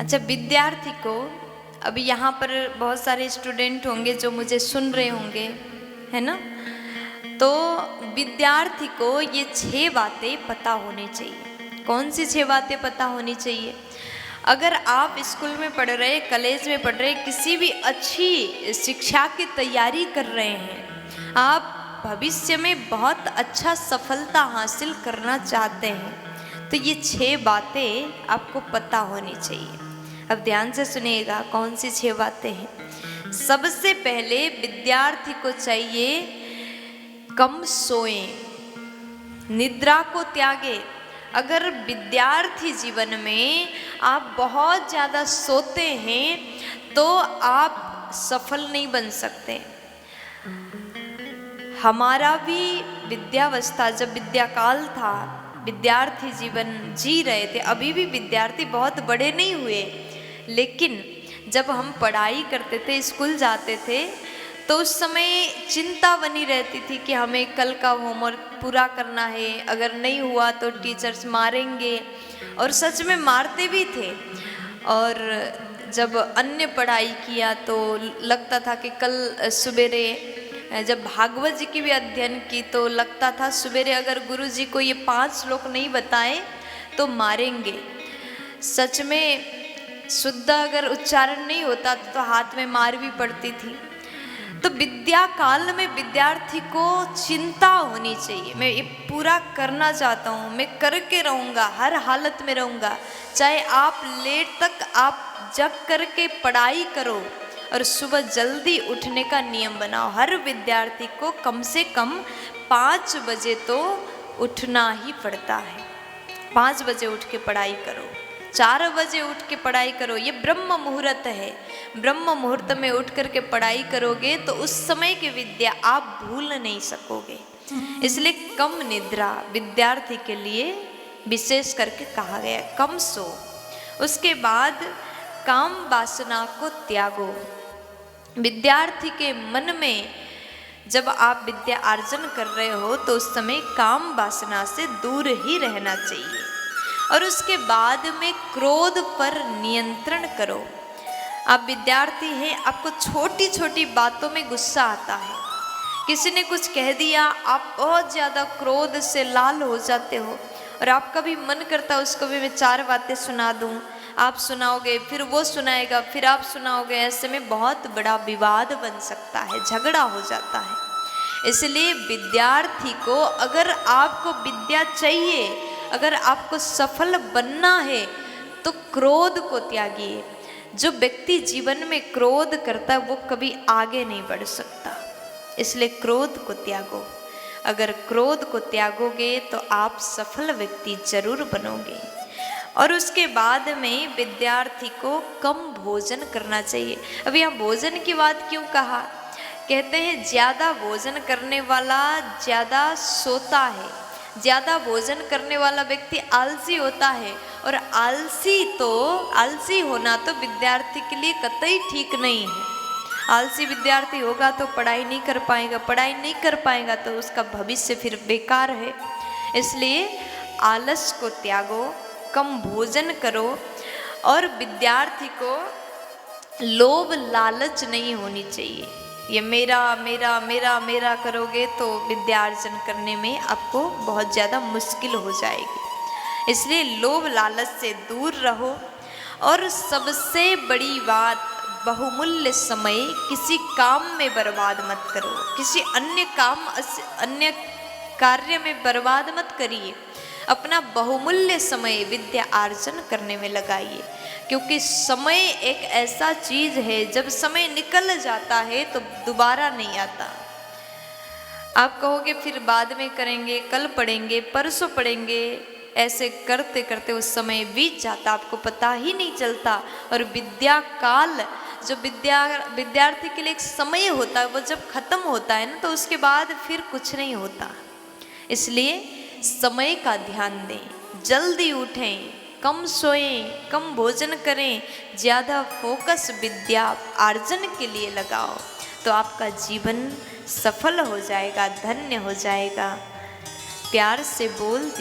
अच्छा, विद्यार्थी को अभी यहाँ पर बहुत सारे स्टूडेंट होंगे जो मुझे सुन रहे होंगे, है ना। तो विद्यार्थी को ये 6 बातें पता होनी चाहिए। कौन सी 6 बातें पता होनी चाहिए? अगर आप स्कूल में पढ़ रहे, कॉलेज में पढ़ रहे, किसी भी अच्छी शिक्षा की तैयारी कर रहे हैं, आप भविष्य में बहुत अच्छा सफलता हासिल करना चाहते हैं, तो ये 6 बातें आपको पता होनी चाहिए। अब ध्यान से सुनिएगा कौन सी 6 बातें हैं। सबसे पहले विद्यार्थी को चाहिए कम सोएं, निद्रा को त्यागे। अगर विद्यार्थी जीवन में आप बहुत ज़्यादा सोते हैं तो आप सफल नहीं बन सकते। हमारा भी विद्यावस्था, जब विद्याकाल था, विद्यार्थी जीवन जी रहे थे, अभी भी विद्यार्थी बहुत बड़े नहीं हुए, लेकिन जब हम पढ़ाई करते थे, स्कूल जाते थे, तो उस समय चिंता बनी रहती थी कि हमें कल का होमवर्क पूरा करना है, अगर नहीं हुआ तो टीचर्स मारेंगे, और सच में मारते भी थे। और जब अन्य पढ़ाई किया तो लगता था कि कल सवेरे, जब भागवत जी की भी अध्ययन की तो लगता था सवेरे अगर गुरु जी को ये 5 श्लोक नहीं बताए तो मारेंगे। सच में शुद्ध अगर उच्चारण नहीं होता तो हाथ में मार भी पड़ती थी। तो विद्या काल में विद्यार्थी को चिंता होनी चाहिए, मैं ये पूरा करना चाहता हूँ, मैं करके रहूँगा, हर हालत में रहूँगा। चाहे आप लेट तक आप जग करके पढ़ाई करो और सुबह जल्दी उठने का नियम बनाओ। हर विद्यार्थी को कम से कम 5 बजे तो उठना ही पड़ता है। 5 बजे उठ के पढ़ाई करो, 4 बजे उठ के पढ़ाई करो। ये ब्रह्म मुहूर्त है। ब्रह्म मुहूर्त में उठ करके पढ़ाई करोगे तो उस समय की विद्या आप भूल नहीं सकोगे। इसलिए कम निद्रा विद्यार्थी के लिए विशेष करके कहा गया, कम सो। उसके बाद काम वासना को त्यागो। विद्यार्थी के मन में जब आप विद्या अर्जन कर रहे हो तो उस समय काम वासना से दूर ही रहना चाहिए। और उसके बाद में क्रोध पर नियंत्रण करो। आप विद्यार्थी हैं, आपको छोटी छोटी बातों में गुस्सा आता है, किसी ने कुछ कह दिया, आप बहुत ज़्यादा क्रोध से लाल हो जाते हो, और आपका भी मन करता है उसको भी मैं 4 बातें सुना दूं। आप सुनाओगे, फिर वो सुनाएगा, फिर आप सुनाओगे, ऐसे में बहुत बड़ा विवाद बन सकता है, झगड़ा हो जाता है। इसलिए विद्यार्थी को अगर आपको विद्या चाहिए, अगर आपको सफल बनना है तो क्रोध को त्यागिए। जो व्यक्ति जीवन में क्रोध करता है वो कभी आगे नहीं बढ़ सकता। इसलिए क्रोध को त्यागो। अगर क्रोध को त्यागोगे तो आप सफल व्यक्ति जरूर बनोगे। और उसके बाद में विद्यार्थी को कम भोजन करना चाहिए। अब यहाँ भोजन की बात क्यों कहा? कहते हैं ज़्यादा भोजन करने वाला ज़्यादा सोता है, ज़्यादा भोजन करने वाला व्यक्ति आलसी होता है, और आलसी होना तो विद्यार्थी के लिए कतई ठीक नहीं है। आलसी विद्यार्थी होगा तो पढ़ाई नहीं कर पाएगा, पढ़ाई नहीं कर पाएगा तो उसका भविष्य फिर बेकार है। इसलिए आलस को त्यागो, कम भोजन करो, और विद्यार्थी को लोभ लालच नहीं होनी चाहिए। ये मेरा मेरा मेरा मेरा करोगे तो विद्यार्जन करने में आपको बहुत ज़्यादा मुश्किल हो जाएगी। इसलिए लोभ लालच से दूर रहो। और सबसे बड़ी बात, बहुमूल्य समय किसी काम में बर्बाद मत करो, किसी अन्य कार्य में बर्बाद मत करिए। अपना बहुमूल्य समय विद्या अर्जन करने में लगाइए, क्योंकि समय एक ऐसा चीज है जब समय निकल जाता है तो दोबारा नहीं आता। आप कहोगे फिर बाद में करेंगे, कल पढ़ेंगे, परसों पढ़ेंगे, ऐसे करते करते उस समय बीत जाता, आपको पता ही नहीं चलता। और विद्या काल जो विद्यार्थी के लिए एक समय होता है, वो जब खत्म होता है ना तो उसके बाद फिर कुछ नहीं होता। इसलिए समय का ध्यान दें, जल्दी उठें, कम सोएं, कम भोजन करें, ज़्यादा फोकस विद्या अर्जन के लिए लगाओ, तो आपका जीवन सफल हो जाएगा, धन्य हो जाएगा। प्यार से बोल